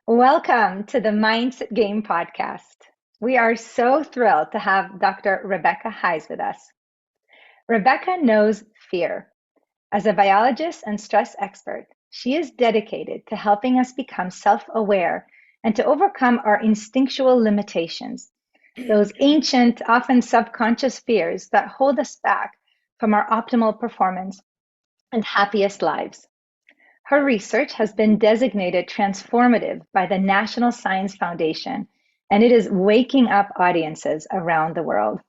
Welcome to the Mindset Game podcast. We are so thrilled to have Dr. Rebecca Heiss with us. Rebecca knows fear. As a biologist and stress expert, she is dedicated to helping us become self-aware and to overcome our instinctual limitations, those ancient, often subconscious fears that hold us back from our optimal performance and happiest lives. Her research has been designated transformative by the National Science Foundation, and it is waking up audiences around the world.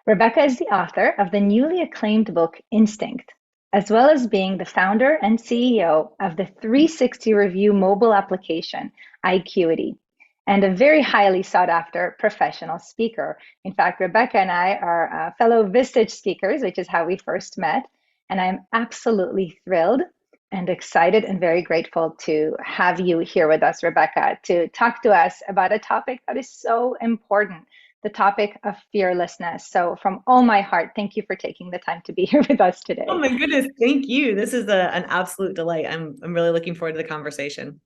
Rebecca is the author of the newly acclaimed book, Instinct, as well as being the founder and CEO of the 360 review mobile application, icueity, and a very highly sought after professional speaker. In fact, Rebecca and I are fellow Vistage speakers, which is how we first met, and I'm absolutely thrilled and excited and very grateful to have you here with us, Rebecca, to talk to us about a topic that is so important, the topic of fearlessness. So, from all my heart, thank you for taking the time to be here with us Oh today. my goodness, thank you. This is an absolute delight. I'm really looking forward to the conversation.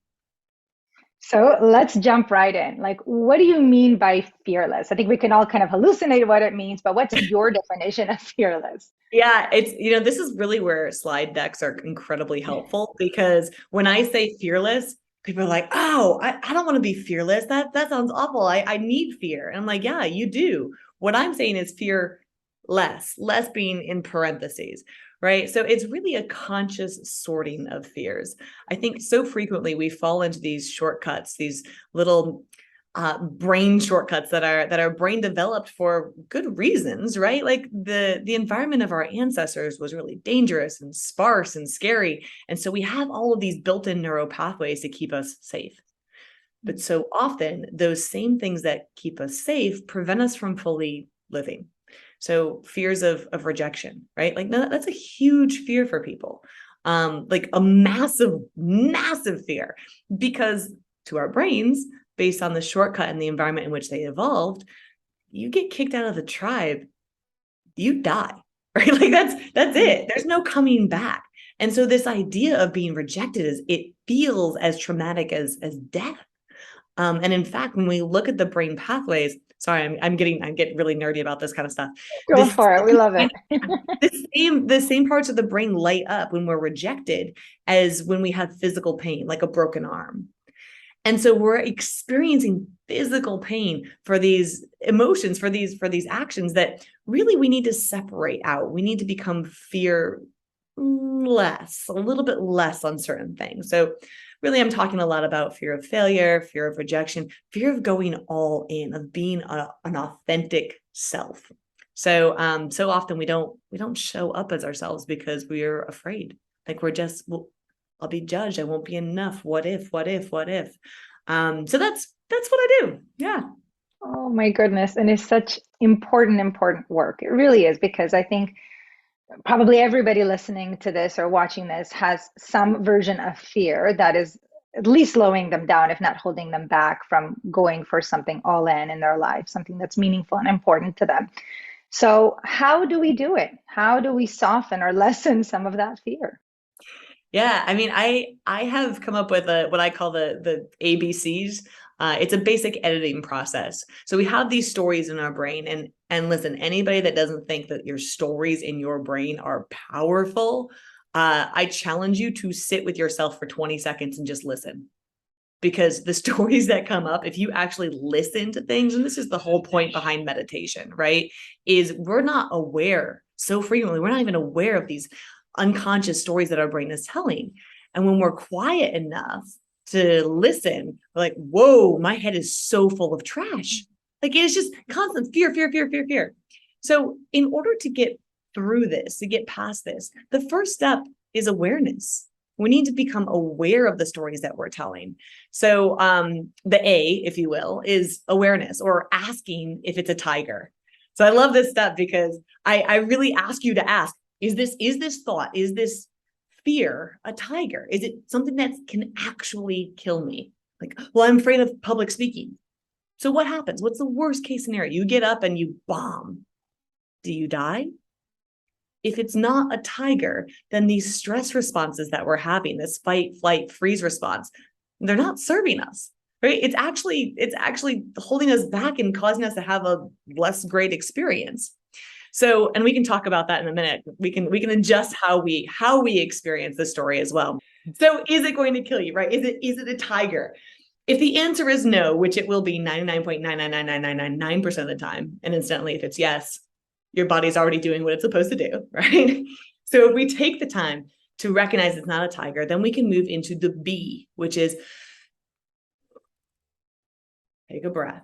So, let's jump right in. Like, what do you mean by fearless? I think we can all kind of hallucinate what it means, but what's your definition of fearless? Yeah, this is really where slide decks are incredibly helpful because when I say fearless, people are like, oh, I don't want to be fearless. That sounds awful. I need fear. And I'm like, yeah, you do. What I'm saying is fear less being in parentheses, right? So it's really a conscious sorting of fears. I think so frequently we fall into these shortcuts, these little brain shortcuts that are brain developed for good reasons, right? Like the environment of our ancestors was really dangerous and sparse and scary, and so we have all of these built-in neural pathways to keep us safe. But so often, those same things that keep us safe prevent us from fully living. So fears of rejection, right? Like no, that's a huge fear for people, like a massive fear, because to our brains, based on the shortcut and the environment in which they evolved, you get kicked out of the tribe, you die, right? Like that's it. There's no coming back. And so this idea of being rejected is it feels as traumatic as death. And in fact, when we look at the brain pathways, sorry, I'm getting really nerdy about this kind of stuff. Go This for it. We love it. the same parts of the brain light up when we're rejected as when we have physical pain, like a broken arm. And so we're experiencing physical pain for these emotions, for these actions that really we need to separate out. We need to become fear less, a little bit less on certain things. So really I'm talking a lot about fear of failure, fear of rejection, fear of going all in, of being an authentic self. So often we don't show up as ourselves because we're afraid. Like we're just, well, I'll be judged. I won't be enough. What if? So that's what I do. Yeah. Oh my goodness. And it's such important work. It really is, because I think probably everybody listening to this or watching this has some version of fear that is at least slowing them down, if not holding them back from going for something all in their life, something that's meaningful and important to them. So, how do we do it? How do we soften or lessen some of that fear? Yeah, I mean, I have come up with what I call the ABCs. It's a basic editing process. So we have these stories in our brain, and listen, anybody that doesn't think that your stories in your brain are powerful, I challenge you to sit with yourself for 20 seconds and just listen. Because the stories that come up, if you actually listen to things, and this is the whole point behind meditation, right? Is we're not aware so frequently, we're not even aware of these unconscious stories that our brain is telling. And when we're quiet enough to listen, we're like, whoa, my head is so full of trash. Like it is just constant fear. So, in order to get through this, to get past this, the first step is awareness. We need to become aware of the stories that we're telling. So, the A, if you will, is awareness, or asking if it's a tiger. So I love this step because I really ask you to ask, is this thought, is this fear a tiger? Is it something that can actually kill me? Like, well, I'm afraid of public speaking. So what happens? What's the worst case scenario? You get up and you bomb. Do you die? If it's not a tiger, then these stress responses that we're having, this fight, flight, freeze response, they're not serving us. right? It's actually holding us back and causing us to have a less great experience. So, and we can talk about that in a minute. We can adjust how we experience the story as well. So, is it going to kill you, right? Is it a tiger? If the answer is no, which it will be 99.9999999% of the time, and incidentally, if it's yes, your body's already doing what it's supposed to do, right? So if we take the time to recognize it's not a tiger, then we can move into the B, which is take a breath.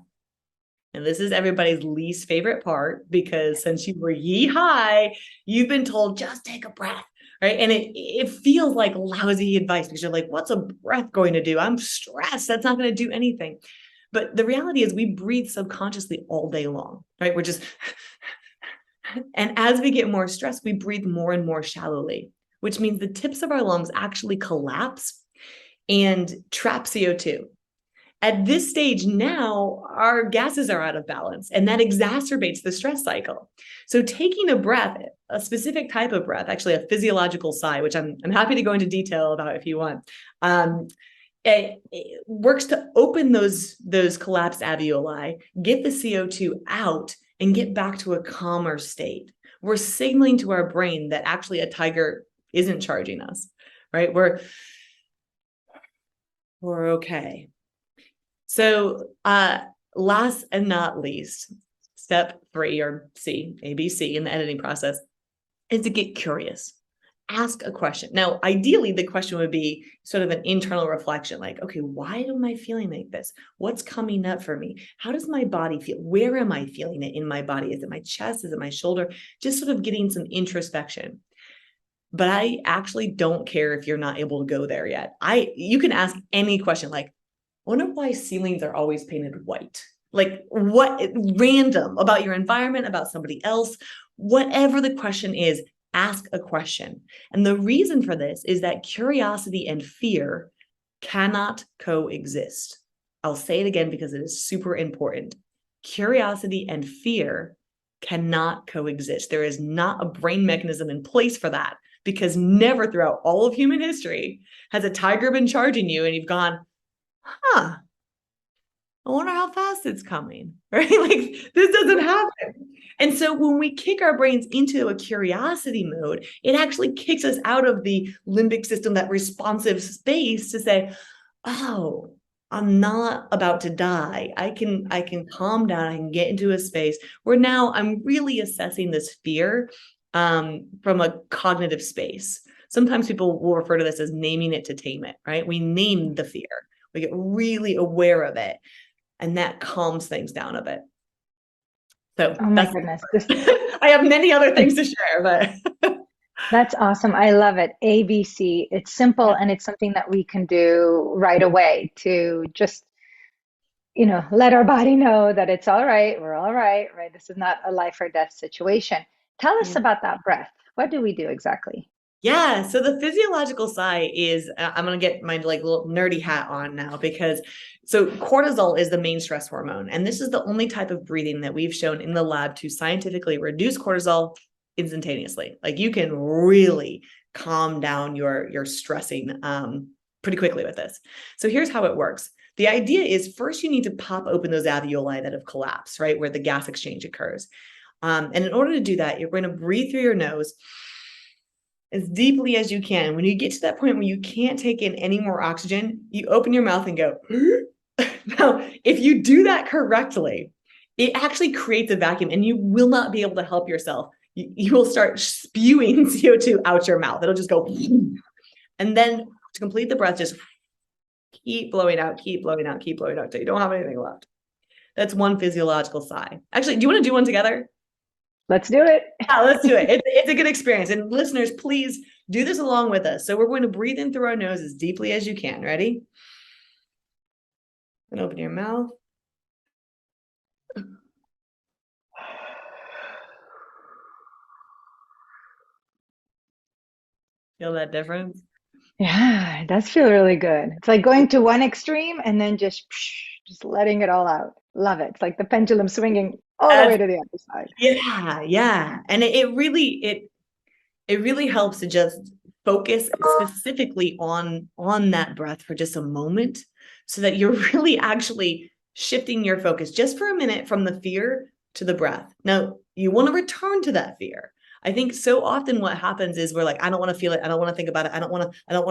And this is everybody's least favorite part, because since you were high, you've been told just take a breath, right? And it feels like lousy advice because you're like, what's a breath going to do? I'm stressed. That's not going to do anything. But the reality is we breathe subconsciously all day long, right? We're just, and as we get more stressed, we breathe more and more shallowly, which means the tips of our lungs actually collapse and trap CO2. At this stage now, our gases are out of balance, and that exacerbates the stress cycle. So taking a breath, a specific type of breath, actually a physiological sigh, which I'm happy to go into detail about if you want, it works to open those collapsed alveoli, get the CO2 out, and get back to a calmer state. We're signaling to our brain that actually a tiger isn't charging us, right? We're okay. So last and not least, step 3, or C, ABC in the editing process, is to get curious. Ask a question. Now, ideally, the question would be sort of an internal reflection, like, okay, why am I feeling like this? What's coming up for me? How does my body feel? Where am I feeling it in my body? Is it my chest? Is it my shoulder? Just sort of getting some introspection. But I actually don't care if you're not able to go there yet. You can ask any question, like, I wonder why ceilings are always painted white. Like, what random about your environment, about somebody else, whatever the question is, ask a question. And the reason for this is that curiosity and fear cannot coexist. I'll say it again because it is super important. Curiosity and fear cannot coexist. There is not a brain mechanism in place for that, because never throughout all of human history has a tiger been charging you and you've gone, I wonder how fast it's coming, right? Like, this doesn't happen. And so when we kick our brains into a curiosity mode, it actually kicks us out of the limbic system, that responsive space, to say, oh, I'm not about to die. I can calm down. I can get into a space where now I'm really assessing this fear from a cognitive space. Sometimes people will refer to this as naming it to tame it, right? We name the fear. We get really aware of it, and that calms things down a bit. So oh my goodness, I have many other things to share, but that's awesome. I love it. ABC. It's simple, and it's something that we can do right away to just, let our body know that it's all right. We're all right, right? This is not a life or death situation. Tell us about that breath. What do we do exactly? Yeah, so the physiological sigh is, I'm going to get my like little nerdy hat on now, because so cortisol is the main stress hormone, and this is the only type of breathing that we've shown in the lab to scientifically reduce cortisol instantaneously. Like, you can really calm down your stressing pretty quickly with this. So here's how it works. The idea is, first you need to pop open those alveoli that have collapsed, right, where the gas exchange occurs. And in order to do that, you're going to breathe through your nose as deeply as you can. When you get to that point where you can't take in any more oxygen, you open your mouth and go. Now, if you do that correctly, it actually creates a vacuum, and you will not be able to help yourself. You will start spewing CO2 out your mouth. It'll just go. And then to complete the breath, just keep blowing out, keep blowing out, keep blowing out till you don't have anything left. That's one physiological sigh. Actually, do you want to do one together? Let's do it. Yeah, let's do it. It's a good experience. And listeners, please do this along with us. So we're going to breathe in through our nose as deeply as you can. Ready? And open your mouth. Feel that difference? Yeah, it does feel really good. It's like going to one extreme and then just letting it all out. Love it. It's like the pendulum swinging all the way to the other side. Yeah. And it really helps to just focus specifically on that breath for just a moment, so that you're really actually shifting your focus just for a minute from the fear to the breath. Now, you want to return to that fear. I think so often what happens is we're like, I don't want to feel it. I don't want to think about it. I don't want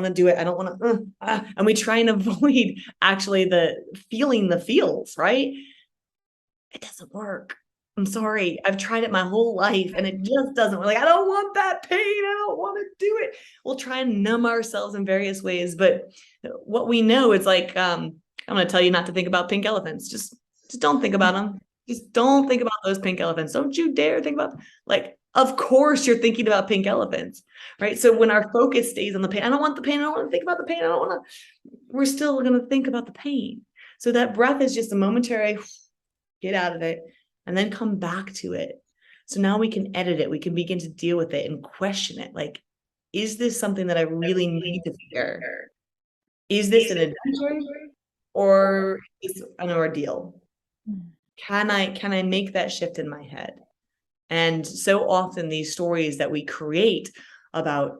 to do it. I don't want to, and we try and avoid actually the feeling the feels, right? It doesn't work. I'm sorry. I've tried it my whole life and it just doesn't. We're like, I don't want that pain. I don't want to do it. We'll try and numb ourselves in various ways. But what we know is like, I'm going to tell you not to think about pink elephants. Just don't think about them. Just don't think about those pink elephants. Don't you dare think about, like, of course you're thinking about pink elephants, right? So when our focus stays on the pain, I don't want the pain. I don't want to think about the pain. I don't want to, we're still going to think about the pain. So that breath is just a momentary get out of it and then come back to it. So now we can edit it. We can begin to deal with it and question it. Like, is this something that I really need to fear? Is this an adventure or is it an ordeal? Can I make that shift in my head? And so often these stories that we create about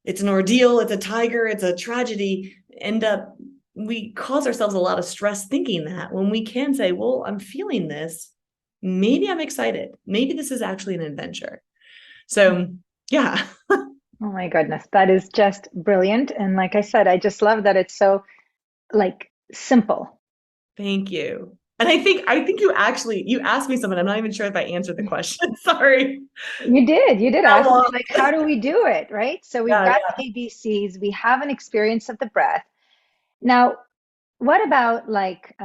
it's an ordeal, it's a tiger, it's a tragedy, end up, we cause ourselves a lot of stress thinking that when we can say, well, I'm feeling this. Maybe I'm excited. Maybe this is actually an adventure. So, yeah. Oh my goodness, that is just brilliant. And like I said, I just love that it's so like simple. Thank you. And I think you asked me something. I'm not even sure if I answered the question. Sorry. You did ask me, Well, like, how do we do it, right? So we've yeah, got the ABCs, we have an experience of the breath. Now, what about like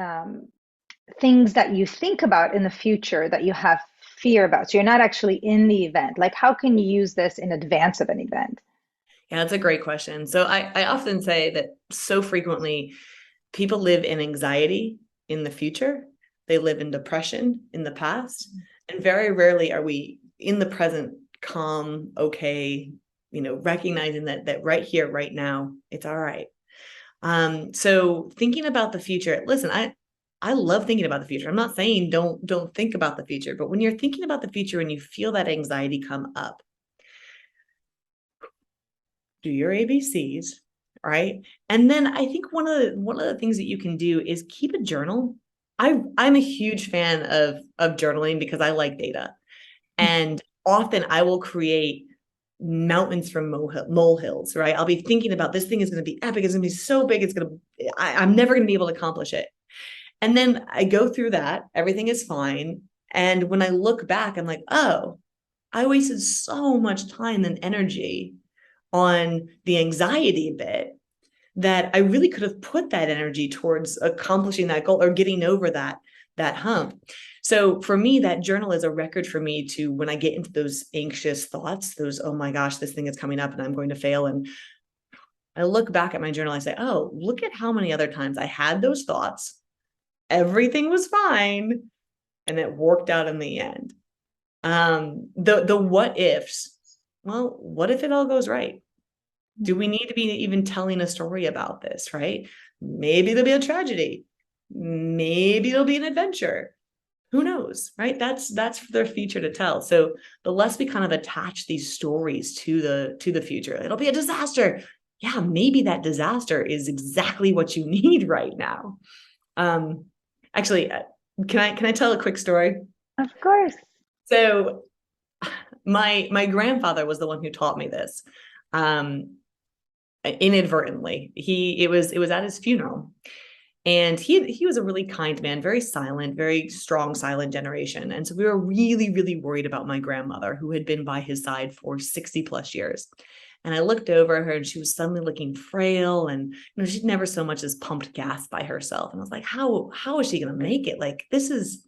things that you think about in the future that you have fear about? So you're not actually in the event. Like, how can you use this in advance of an event? yeah, that's a great question. So I often say that so frequently people live in anxiety in the future. They live in depression in the past. And very rarely are we in the present, calm, okay, recognizing that right here, right now, it's all right. So thinking about the future, listen, I love thinking about the future. I'm not saying don't think about the future, but when you're thinking about the future and you feel that anxiety come up, do your ABCs, right? And then I think one of the things that you can do is keep a journal. I'm a huge fan of journaling because I like data. And often I will create mountains from molehills, right? I'll be thinking about this thing is going to be epic. It's going to be so big. I'm never going to be able to accomplish it. And then I go through that. Everything is fine. And when I look back, I'm like, oh, I wasted so much time and energy on the anxiety bit that I really could have put that energy towards accomplishing that goal or getting over that hump. So for me, that journal is a record for me to when I get into those anxious thoughts, those, oh my gosh, this thing is coming up and I'm going to fail. And I look back at my journal, I say, oh, look at how many other times I had those thoughts. Everything was fine. And it worked out in the end. The what ifs, well, what if it all goes right? Do we need to be even telling a story about this, right? Maybe there'll be a tragedy. Maybe it'll be an adventure. Who knows, right? That's for their future to tell. So the less we kind of attach these stories to the future, it'll be a disaster. Yeah, maybe that disaster is exactly what you need right now. Actually, can I tell a quick story? Of course. So my grandfather was the one who taught me this. Inadvertently, it was at his funeral, and he was a really kind man, very silent, very strong silent generation. And so we were really, really worried about my grandmother, who had been by his side for 60 plus years. And I looked over her and she was suddenly looking frail, and she'd never so much as pumped gas by herself. And I was like, how is she going to make it? Like, this is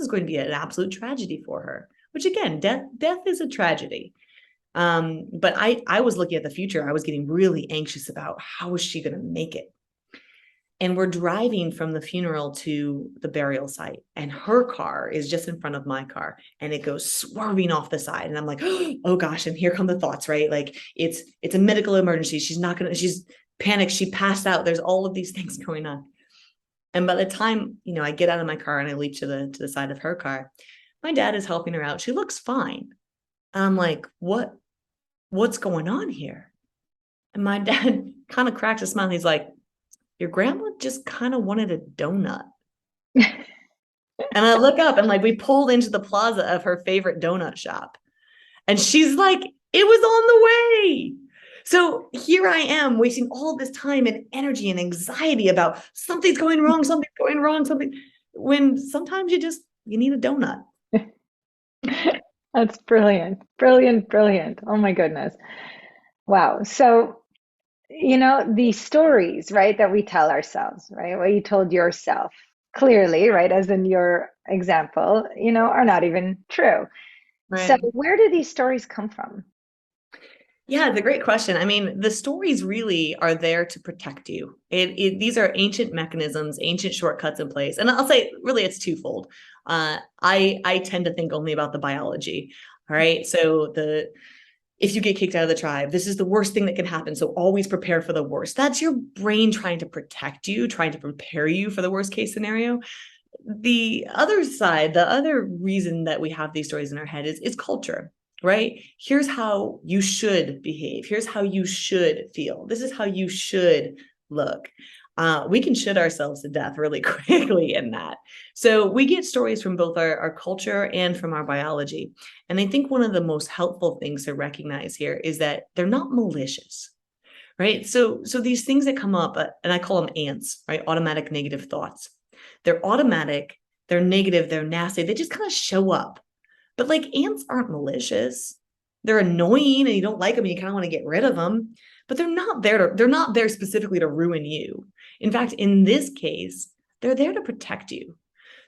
going to be an absolute tragedy for her, which again, death is a tragedy. But I was looking at the future. I was getting really anxious about how is she going to make it? And we're driving from the funeral to the burial site, and her car is just in front of my car, and it goes swerving off the side. And I'm like, oh gosh, and here come the thoughts, right? Like it's a medical emergency. She's panicked. She passed out. There's all of these things going on. And by the time, I get out of my car and I leap to the side of her car, my dad is helping her out. She looks fine. And I'm like, what's going on here? And my dad kind of cracks a smile. He's like, your grandma just kind of wanted a donut. And I look up and like we pulled into the plaza of her favorite donut shop. And she's like, it was on the way. So here I am wasting all this time and energy and anxiety about something's going wrong, something, when sometimes you need a donut. That's brilliant. Brilliant, brilliant. Oh my goodness. Wow. So, the stories, right, that we tell ourselves, right, what you told yourself clearly, right, as in your example, are not even true. So, Right. where do these stories come from? Yeah, it's a great question. I mean, the stories really are there to protect you. These are ancient mechanisms, ancient shortcuts in place. And I'll say, really, it's twofold. I tend to think only about the biology. All right. So if you get kicked out of the tribe, this is the worst thing that can happen. So always prepare for the worst. That's your brain trying to protect you, trying to prepare you for the worst case scenario. The other side, the other reason that we have these stories in our head is culture, right? Here's how you should behave. Here's how you should feel. This is how you should look. We can should ourselves to death really quickly in that. So we get stories from both our culture and from our biology. And I think one of the most helpful things to recognize here is that they're not malicious, right? So these things that come up, and I call them ants, right? Automatic negative thoughts. They're automatic, they're negative, they're nasty. They just kind of show up. But like ants aren't malicious. They're annoying and you don't like them and you kind of want to get rid of them, but they're not there specifically to ruin you. In fact, in this case, they're there to protect you.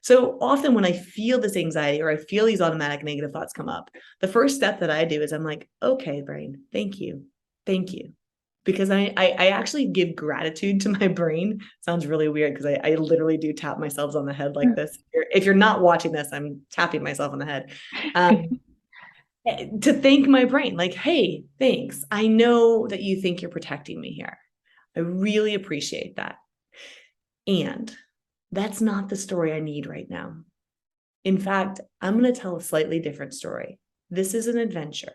So often when I feel this anxiety or I feel these automatic negative thoughts come up, the first step that I do is I'm like, okay, brain, thank you. Thank you. Because I actually give gratitude to my brain. Sounds really weird because I literally do tap myself on the head like this. If you're not watching this, I'm tapping myself on the head. To thank my brain, like, hey, thanks. I know that you think you're protecting me here. I really appreciate that. And that's not the story I need right now. In fact, I'm going to tell a slightly different story. This is an adventure.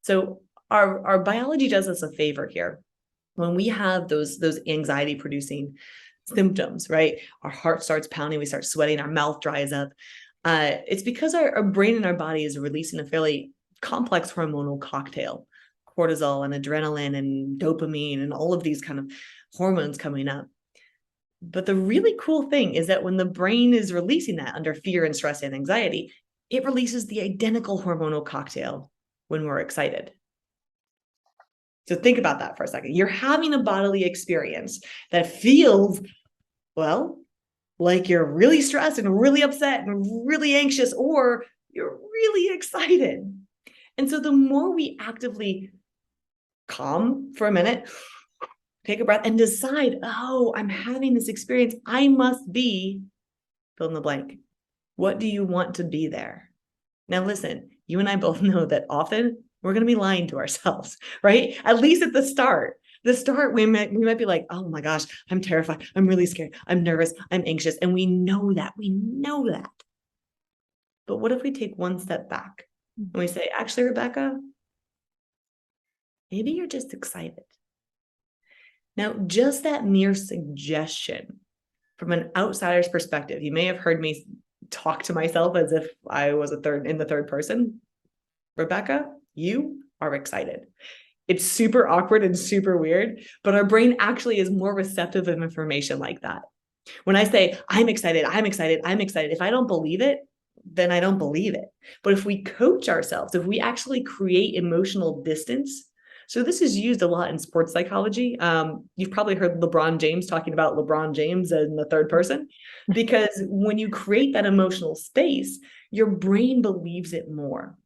So our biology does us a favor here. When we have those anxiety producing symptoms, right? Our heart starts pounding, we start sweating, our mouth dries up. It's because our brain and our body is releasing a fairly complex hormonal cocktail, cortisol and adrenaline and dopamine and all of these kind of hormones coming up. But the really cool thing is that when the brain is releasing that under fear and stress and anxiety, it releases the identical hormonal cocktail when we're excited. So think about that for a second. You're having a bodily experience that feels, well, like you're really stressed and really upset and really anxious, or you're really excited. And so the more we actively calm for a minute, take a breath and decide, oh, I'm having this experience. I must be fill in the blank. What do you want to be there? Now, listen, you and I both know that often we're going to be lying to ourselves, right? At least at the start. The start, we might be like, oh my gosh, I'm terrified. I'm really scared. I'm nervous. I'm anxious. And we know that. We know that. But what if we take one step back and we say, actually, Rebecca, maybe you're just excited. Now, just that mere suggestion from an outsider's perspective, you may have heard me talk to myself as if I was in the third person. Rebecca, you are excited. It's super awkward and super weird, but our brain actually is more receptive of information like that. When I say, I'm excited, I'm excited, I'm excited, if I don't believe it, then I don't believe it. But if we coach ourselves, if we actually create emotional distance, so this is used a lot in sports psychology. You've probably heard LeBron James talking about LeBron James in the third person, because when you create that emotional space, your brain believes it more.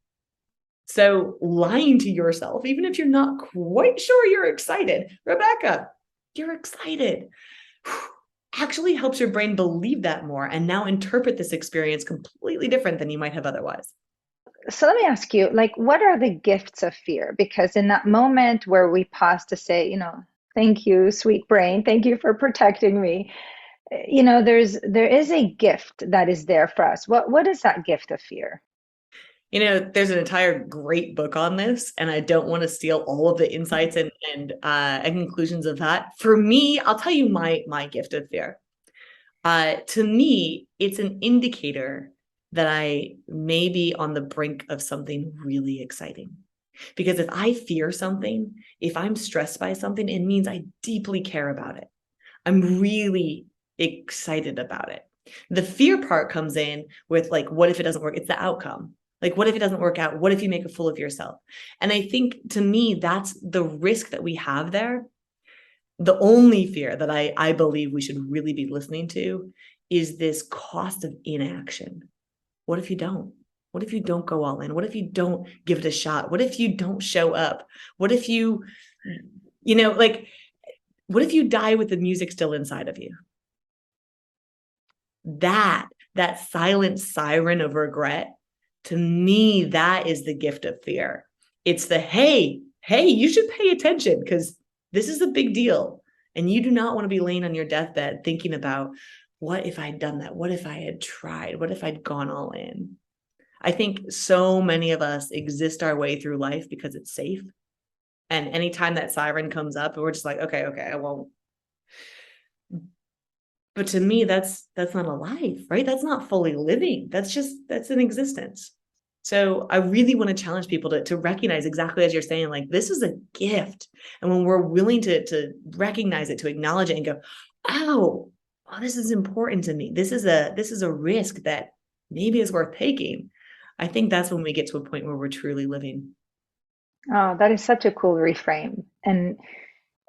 So lying to yourself, even if you're not quite sure you're excited, Rebecca, you're excited, actually helps your brain believe that more and now interpret this experience completely different than you might have otherwise. So let me ask you, like, what are the gifts of fear? Because in that moment where we pause to say, thank you, sweet brain, thank you for protecting me, there is a gift that is there for us. What is that gift of fear? There's an entire great book on this, and I don't want to steal all of the insights and conclusions of that. For me, I'll tell you my gift of fear. To me, it's an indicator that I may be on the brink of something really exciting. Because if I fear something, if I'm stressed by something, it means I deeply care about it. I'm really excited about it. The fear part comes in with like, what if it doesn't work? It's the outcome. Like, what if it doesn't work out? What if you make a fool of yourself? And I think to me, that's the risk that we have there. The only fear that I believe we should really be listening to is this cost of inaction. What if you don't? What if you don't go all in? What if you don't give it a shot? What if you don't show up? What if what if you die with the music still inside of you? That silent siren of regret, to me, that is the gift of fear. It's the, hey, you should pay attention because this is a big deal. And you do not want to be laying on your deathbed thinking about, what if I'd done that? What if I had tried? What if I'd gone all in? I think so many of us exist our way through life because it's safe. And anytime that siren comes up, we're just like, okay, I won't. But to me, that's not a life, right? That's not fully living. That's an existence. So I really want to challenge people to recognize, exactly as you're saying, like, this is a gift. And when we're willing to recognize it, to acknowledge it and go, oh, this is important to me. This is a risk that maybe is worth taking. I think that's when we get to a point where we're truly living. Oh, that is such a cool reframe. And,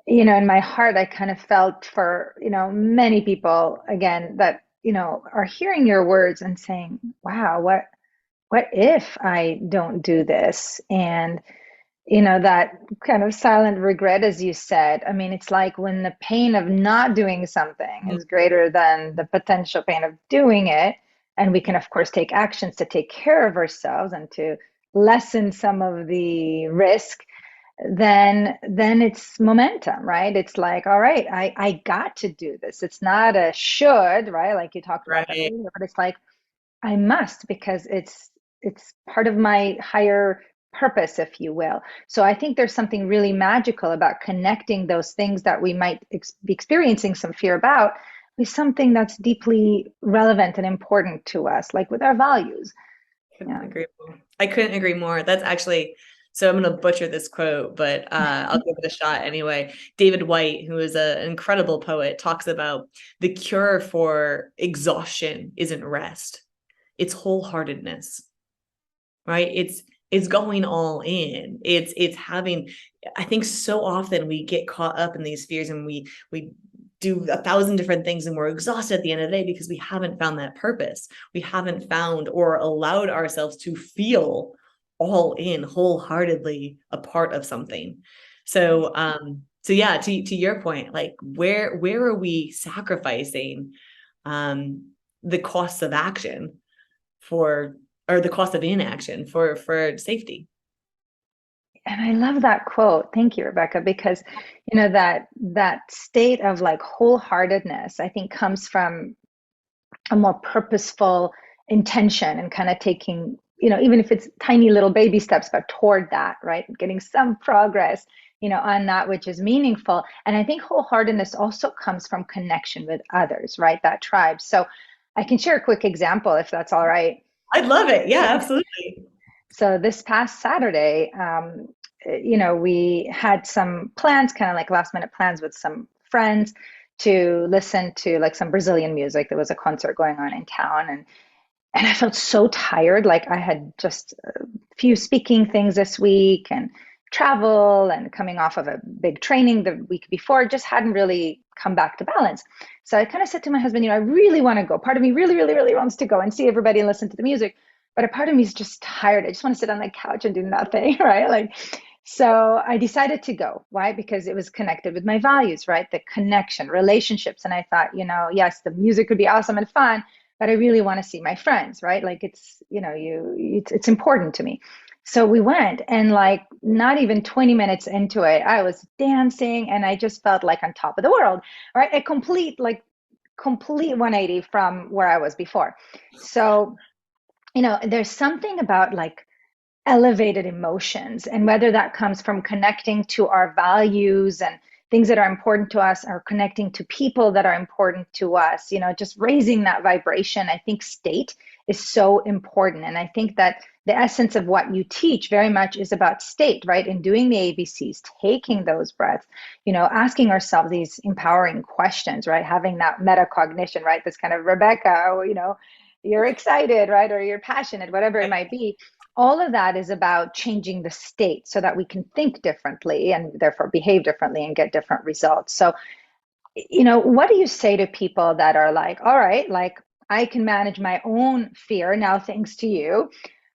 in my heart, I kind of felt for, many people, again, that, are hearing your words and saying, wow, what if I don't do this? And, that kind of silent regret, as you said. I mean, it's like when the pain of not doing something is greater than the potential pain of doing it. And we can, of course, take actions to take care of ourselves and to lessen some of the risk. Then it's momentum, right? It's like, all right, I got to do this. It's not a should, right? Like you talked about that Right. earlier, but it's like I must, because it's part of my higher purpose, if you will. So I think there's something really magical about connecting those things that we might be experiencing some fear about with something that's deeply relevant and important to us, like with our values. Couldn't Yeah. agree more. I couldn't agree more. That's actually, so I'm going to butcher this quote, but I'll give it a shot anyway. David White, who is an incredible poet, talks about the cure for exhaustion isn't rest, it's wholeheartedness, right? It's going all in. It's having, I think so often we get caught up in these fears and we do 1,000 different things and we're exhausted at the end of the day because we haven't found that purpose. We haven't found or allowed ourselves to feel all in, wholeheartedly a part of something. So yeah, to your point, like where are we sacrificing the costs of action for, or the cost of inaction for safety? And I love that quote. Thank you, Rebecca, because that state of like wholeheartedness, I think, comes from a more purposeful intention and kind of taking, even if it's tiny little baby steps, but toward that, right? Getting some progress, on that which is meaningful. And I think wholeheartedness also comes from connection with others, right? That tribe. So I can share a quick example if that's all right. I'd love it. Yeah, absolutely. So this past Saturday, we had some plans, kind of like last minute plans with some friends to listen to like some Brazilian music. There was a concert going on in town, and I felt so tired. Like I had just a few speaking things this week and travel and coming off of a big training the week before, just hadn't really come back to balance. So I kind of said to my husband, I really want to go. Part of me really, really, really wants to go and see everybody and listen to the music. But a part of me is just tired. I just want to sit on the couch and do nothing, right? So I decided to go. Why? Because it was connected with my values, right? The connection, relationships. And I thought, yes, the music could be awesome and fun, but I really want to see my friends, right? Like it's important to me. So we went, and like not even 20 minutes into it, I was dancing and I just felt like on top of the world, right? A complete 180 from where I was before. So, there's something about like elevated emotions, and whether that comes from connecting to our values and things that are important to us, or connecting to people that are important to us, just raising that vibration. I think state is so important. And I think that the essence of what you teach very much is about state, right? In doing the ABCs, taking those breaths, asking ourselves these empowering questions, right? Having that metacognition, right? This kind of Rebecca, you're excited, right? Or you're passionate, whatever it might be. All of that is about changing the state so that we can think differently and therefore behave differently and get different results. So, what do you say to people that are like, all right, like I can manage my own fear now, thanks to you.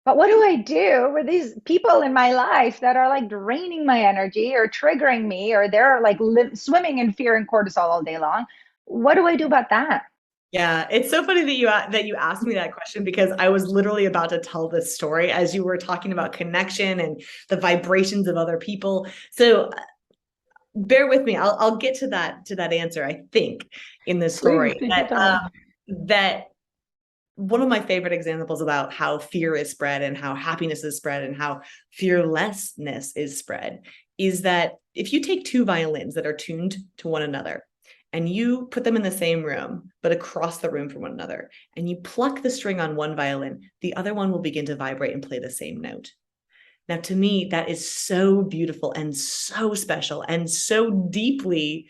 But what do I do with these people in my life that are like draining my energy or triggering me, or they're like swimming in fear and cortisol all day long? What do I do about that? Yeah, it's so funny that you asked me that question, because I was literally about to tell this story as you were talking about connection and the vibrations of other people. So bear with me. I'll get to that answer, I think, in this story. Please take your time. That one of my favorite examples about how fear is spread and how happiness is spread and how fearlessness is spread is that if you take two violins that are tuned to one another, and you put them in the same room, but across the room from one another, and you pluck the string on one violin, the other one will begin to vibrate and play the same note. Now, to me, that is so beautiful and so special and so deeply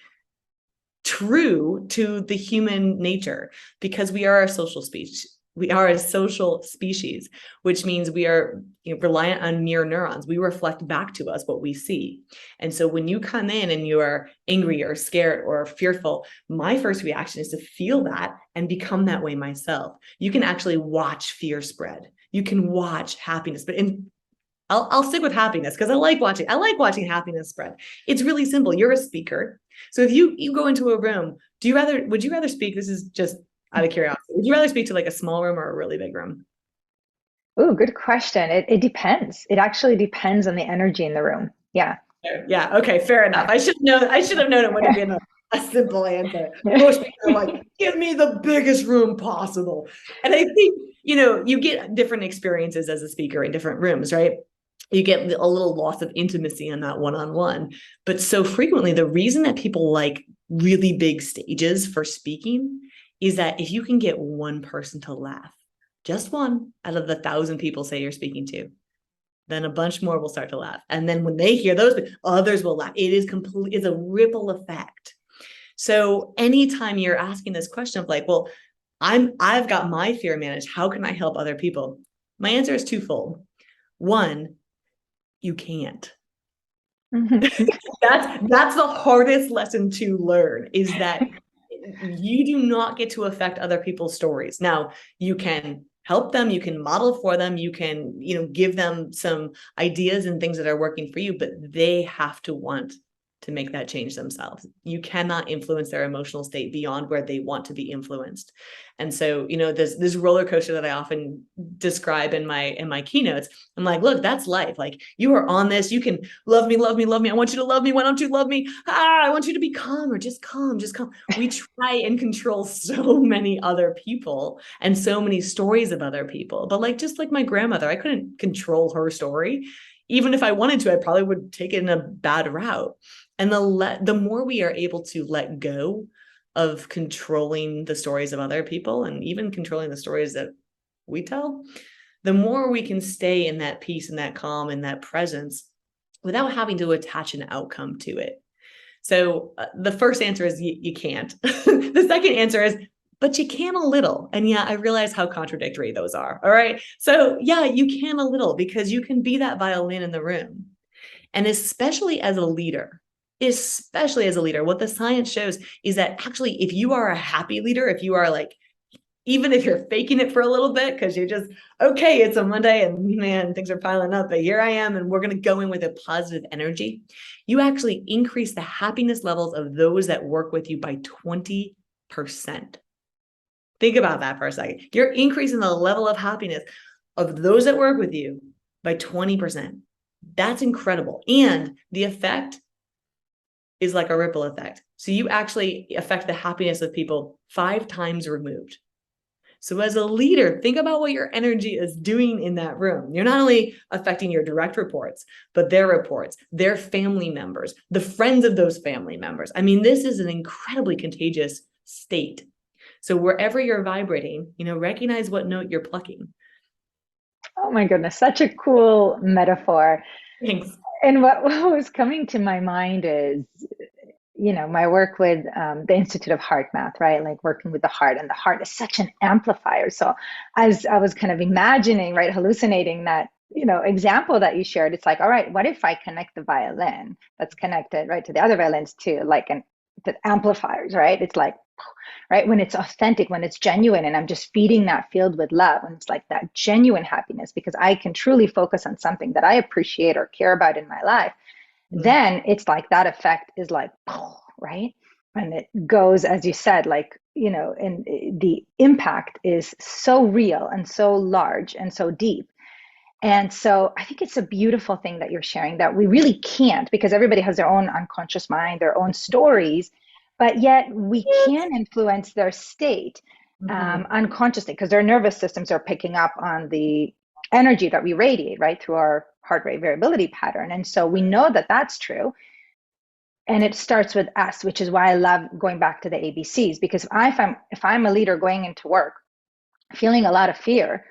true to the human nature, because we are a social species. We are a social species, which means we are reliant on mirror neurons. We reflect back to us what we see. And so when you come in and you are angry or scared or fearful, my first reaction is to feel that and become that way myself. You can actually watch fear spread. You can watch happiness, but I'll stick with happiness because I like watching happiness spread. It's really simple. You're a speaker. So if you go into a room, would you rather speak? This is just out of curiosity. Would you rather speak to like a small room or a really big room? Oh, good question. It depends. It actually depends on the energy in the room. Yeah. Yeah. Okay. Fair enough. Yeah. I should have known it wouldn't be a simple answer. Most people are like, give me the biggest room possible. And I think, you get different experiences as a speaker in different rooms, right? You get a little loss of intimacy on that one-on-one. But so frequently, the reason that people like really big stages for speaking is that if you can get one person to laugh, just one out of the 1,000 people say you're speaking to, then a bunch more will start to laugh. And then when they hear those, others will laugh. It's a ripple effect. So anytime you're asking this question of like, well, I've got my fear managed, how can I help other people? My answer is twofold. One, you can't. That's the hardest lesson to learn, is that you do not get to affect other people's stories. Now, you can help them, you can model for them, you can, give them some ideas and things that are working for you, but they have to want to make that change themselves. You cannot influence their emotional state beyond where they want to be influenced. And so, this roller coaster that I often describe in my keynotes, I'm like, look, that's life. Like, you are on this, you can love me, love me, love me. I want you to love me. Why don't you love me? I want you to be calm, or just calm, just calm. We try and control so many other people and so many stories of other people. But just like my grandmother, I couldn't control her story. Even if I wanted to, I probably would take it in a bad route. And the more we are able to let go of controlling the stories of other people, and even controlling the stories that we tell, the more we can stay in that peace and that calm and that presence without having to attach an outcome to it. So the first answer is you can't. The second answer is, but you can a little. And yeah, I realize how contradictory those are. All right. So yeah, you can a little, because you can be that violin in the room. And especially as a leader, what the science shows is that actually, if you are a happy leader, if you are even if you're faking it for a little bit, because you're just, okay, it's a Monday and man, things are piling up, but here I am, and we're going to go in with a positive energy, you actually increase the happiness levels of those that work with you by 20%. Think about that for a second. You're increasing the level of happiness of those that work with you by 20%. That's incredible. And the effect is like a ripple effect. So you actually affect the happiness of people 5 times removed. So as a leader, think about what your energy is doing in that room. You're not only affecting your direct reports, but their reports, their family members, the friends of those family members. I mean, this is an incredibly contagious state. So wherever you're vibrating, recognize what note you're plucking. Oh my goodness, such a cool metaphor. Thanks. And what was coming to my mind is, my work with the Institute of Heart Math, right? Like working with the heart, and the heart is such an amplifier. So as I was kind of imagining, right, hallucinating that, example that you shared, it's like, all right, what if I connect the violin that's connected, right, to the other violins too, like, and the amplifiers, right? It's like, right, when it's authentic, when it's genuine, and I'm just feeding that field with love, and it's like that genuine happiness because I can truly focus on something that I appreciate or care about in my life, then it's like that effect is like, right? And it goes, as you said, like, and the impact is so real and so large and so deep. And so I think it's a beautiful thing that you're sharing, that we really can't, because everybody has their own unconscious mind, their own stories, but yet we can influence their state unconsciously, because their nervous systems are picking up on the energy that we radiate, right, through our heart rate variability pattern. And so we know that that's true. And it starts with us, which is why I love going back to the ABCs, because if I'm a leader going into work feeling a lot of fear,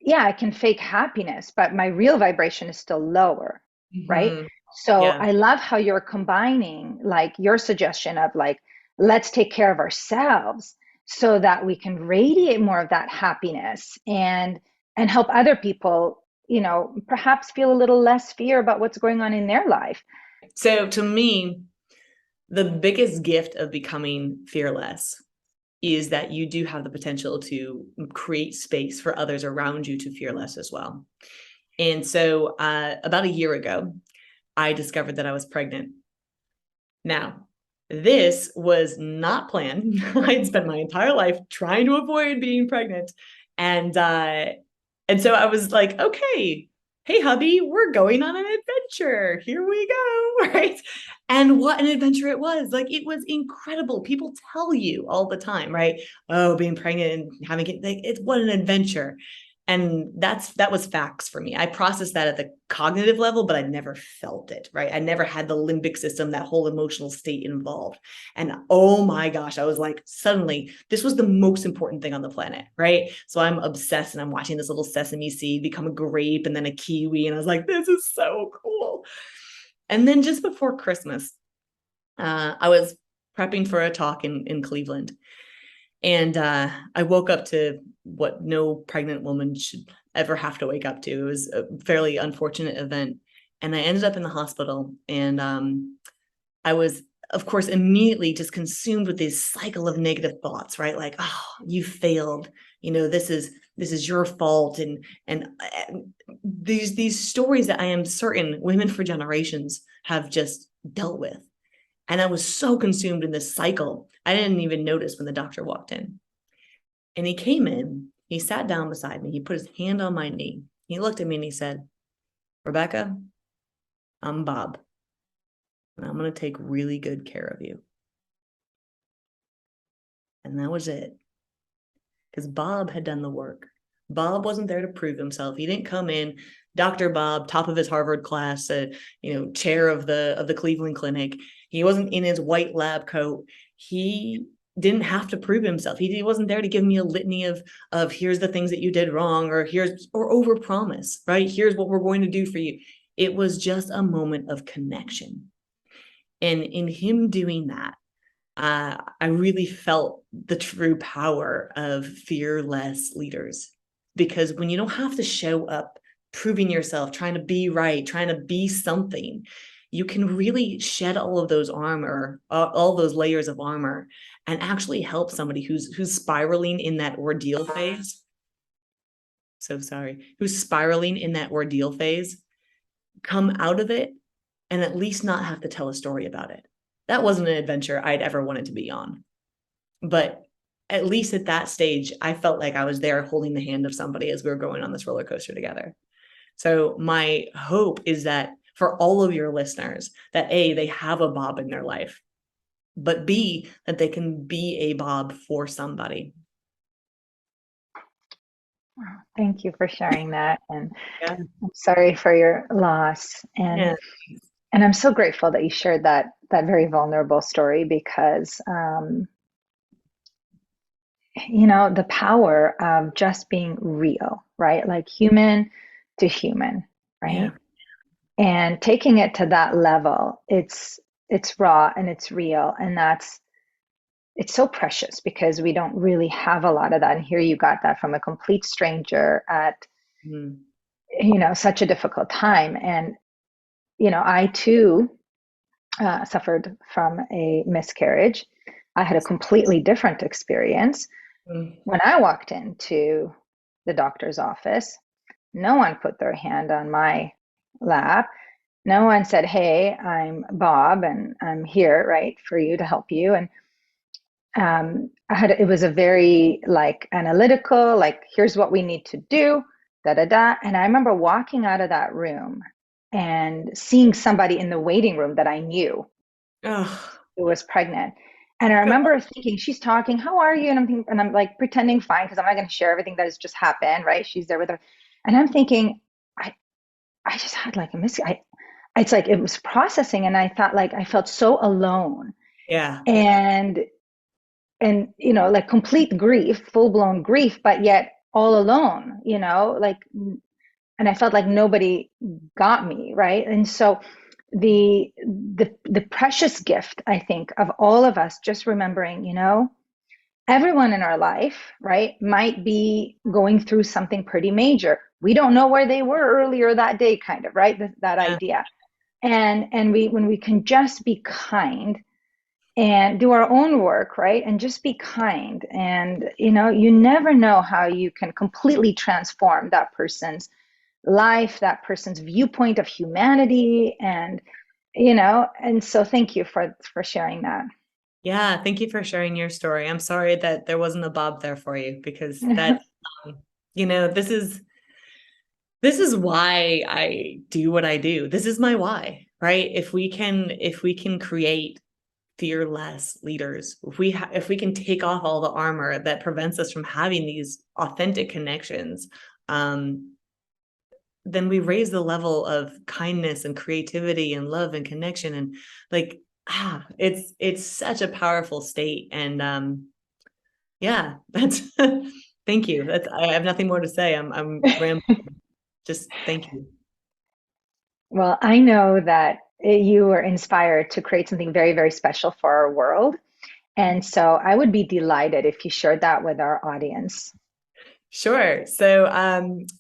yeah, I can fake happiness, but my real vibration is still lower, right? So Yeah. I love how you're combining like your suggestion of like, let's take care of ourselves so that we can radiate more of that happiness and help other people, perhaps feel a little less fear about what's going on in their life. So to me, the biggest gift of becoming fearless is that you do have the potential to create space for others around you to fear less as well. And so about a year ago, I discovered that I was pregnant. Now, this was not planned. I'd spent my entire life trying to avoid being pregnant. And so I was like, okay, hey, hubby, we're going on an adventure. Here we go. Right. And what an adventure it was. Like, it was incredible. People tell you all the time, right? Oh, being pregnant and having it, like, it's what an adventure. And that was facts for me. I processed that at the cognitive level, but I never felt it, right? I never had the limbic system, that whole emotional state involved. And oh my gosh, I was like, suddenly this was the most important thing on the planet, right? So I'm obsessed, and I'm watching this little sesame seed become a grape and then a kiwi. And I was like, this is so cool. And then just before Christmas, I was prepping for a talk in Cleveland. And I woke up to what no pregnant woman should ever have to wake up to. It was a fairly unfortunate event. And I ended up in the hospital. And I was, of course, immediately just consumed with this cycle of negative thoughts, right? Like, oh, you failed. This is your fault. And these stories that I am certain women for generations have just dealt with. And I was so consumed in this cycle, I didn't even notice when the doctor walked in. And he came in, he sat down beside me, he put his hand on my knee. He looked at me and he said, Rebecca, I'm Bob, and I'm going to take really good care of you. And that was it. Because Bob had done the work. Bob wasn't there to prove himself. He didn't come in, Dr. Bob, top of his Harvard class, chair of the Cleveland Clinic. He wasn't in his white lab coat. He didn't have to prove himself. He wasn't there to give me a litany of here's the things that you did wrong, or overpromise, right? Here's what we're going to do for you. It was just a moment of connection. And in him doing that, I really felt the true power of fearless leaders. Because when you don't have to show up proving yourself, trying to be right, trying to be something, you can really shed all of those armor, all those layers of armor, and actually help somebody who's spiraling in that ordeal phase. So sorry, who's spiraling in that ordeal phase, come out of it and at least not have to tell a story about it. That wasn't an adventure I'd ever wanted to be on. But at least at that stage, I felt like I was there holding the hand of somebody as we were going on this roller coaster together. So my hope is that for all of your listeners, that A, they have a Bob in their life, but B, that they can be a Bob for somebody. Thank you for sharing that. And Yeah. I'm sorry for your loss. Yeah. And I'm so grateful that you shared that very vulnerable story because the power of just being real, right? Like human to human, right? Yeah. And taking it to that level, it's raw and it's real, and it's so precious because we don't really have a lot of that. And here you got that from a complete stranger at Mm. such a difficult time. And I too suffered from a miscarriage. I had a completely different experience. Mm. When I walked into the doctor's office, no one put their hand on my lap. No one said, "Hey, I'm Bob and I'm here, right, for you to help you." And it was a very like analytical, like, here's what we need to do, da da da. And I remember walking out of that room and seeing somebody in the waiting room that I knew Oh, who was pregnant. And I God. remember thinking, she's talking, "How are you?" And I'm like pretending fine because I'm not going to share everything that has just happened, right? She's there with her. And I'm thinking, I, I just had like a miss. It's like it was processing. And I thought like I felt so alone. Yeah. And like complete grief, full blown grief, but yet all alone, like, and I felt like nobody got me, right? And so the precious gift, I think, of all of us just remembering, everyone in our life, right, might be going through something pretty major. We don't know where they were earlier that day, kind of, right? That Yeah. idea. And when we can just be kind and do our own work, right? And just be kind. And, you never know how you can completely transform that person's life, that person's viewpoint of humanity. And so thank you for sharing that. Yeah. Thank you for sharing your story. I'm sorry that there wasn't a Bob there for you because that, um, this is why I do what I do. This is my why, right? If we can create fearless leaders, if we can take off all the armor that prevents us from having these authentic connections, um, then we raise the level of kindness and creativity and love and connection, and like it's such a powerful state. And yeah, that's thank you. That's I have nothing more to say. I'm rambling. Just thank you. Well, I know that you were inspired to create something very, very special for our world. And so I would be delighted if you shared that with our audience. Sure. So,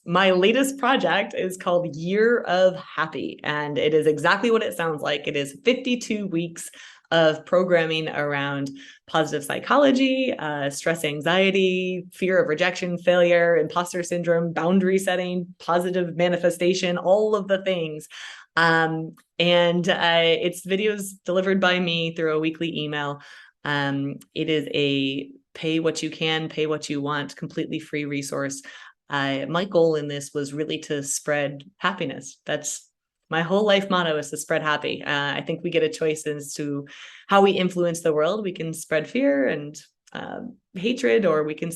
my latest project is called Year of Happy, and it is exactly what it sounds like. It is 52 weeks of programming around positive psychology, stress, anxiety, fear of rejection, failure, imposter syndrome, boundary setting, positive manifestation, all of the things. And it's videos delivered by me through a weekly email. It is a pay what you can, pay what you want, completely free resource. My goal in this was really to spread happiness. That's my whole life motto, is to spread happy. I think we get a choice as to how we influence the world. We can spread fear and hatred, or we can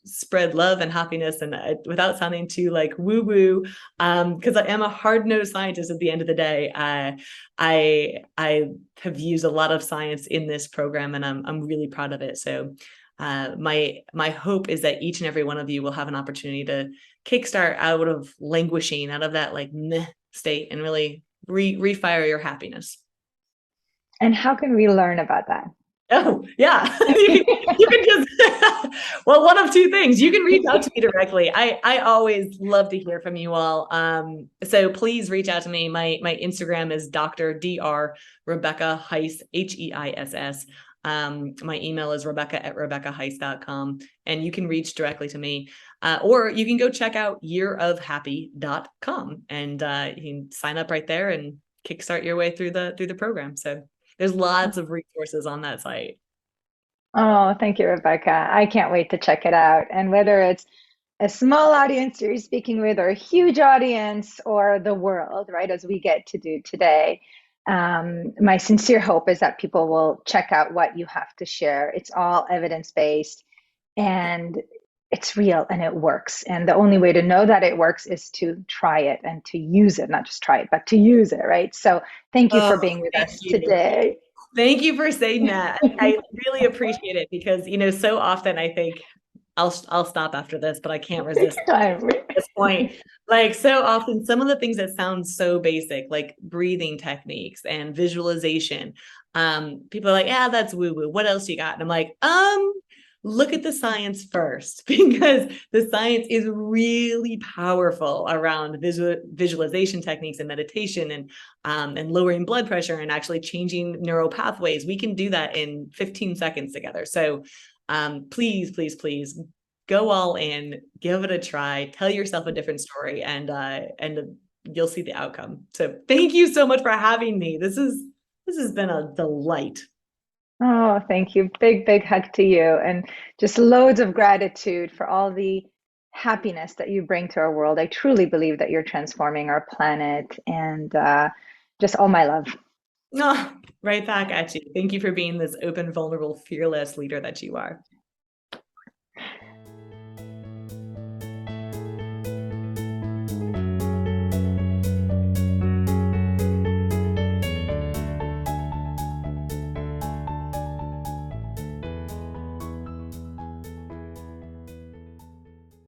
spread love and happiness. And without sounding too like woo woo, because I am a hard nosed scientist at the end of the day. I have used a lot of science in this program, and I'm really proud of it. So my hope is that each and every one of you will have an opportunity to kickstart out of languishing, out of that like meh state, and really refire your happiness. And how can we learn about that? Oh yeah, you can just well, one of two things. You can reach out to me directly. I always love to hear from you all. So please reach out to me. My Instagram is Dr. Rebecca Heiss, Heiss. My email is rebecca@rebeccaheiss.com, and you can reach directly to me. Or you can go check out yearofhappy.com, and you can sign up right there and kickstart your way through the program. So there's lots of resources on that site. Oh, thank you, Rebecca. I can't wait to check it out. And whether it's a small audience you're speaking with, or a huge audience, or the world, right, as we get to do today, my sincere hope is that people will check out what you have to share. It's all evidence based, and it's real and it works. And the only way to know that it works is to try it and to use it, not just try it, but to use it, right? So thank you for Oh, being with thank us you. today. Thank you for saying that. I really appreciate it because, so often I think I'll stop after this, but I can't Take resist your time. this point. Like so often, some of the things that sound so basic, like breathing techniques and visualization, people are like, "Yeah, that's woo woo. What else you got?" And I'm like, look at the science first, because the science is really powerful around visualization techniques and meditation and lowering blood pressure and actually changing neural pathways. We can do that in 15 seconds together. So please, please, please go all in, give it a try, tell yourself a different story, and you'll see the outcome. So thank you so much for having me. This has been a delight. Oh, thank you. Big, big hug to you. And just loads of gratitude for all the happiness that you bring to our world. I truly believe that you're transforming our planet and just all my love. Oh, right back at you. Thank you for being this open, vulnerable, fearless leader that you are.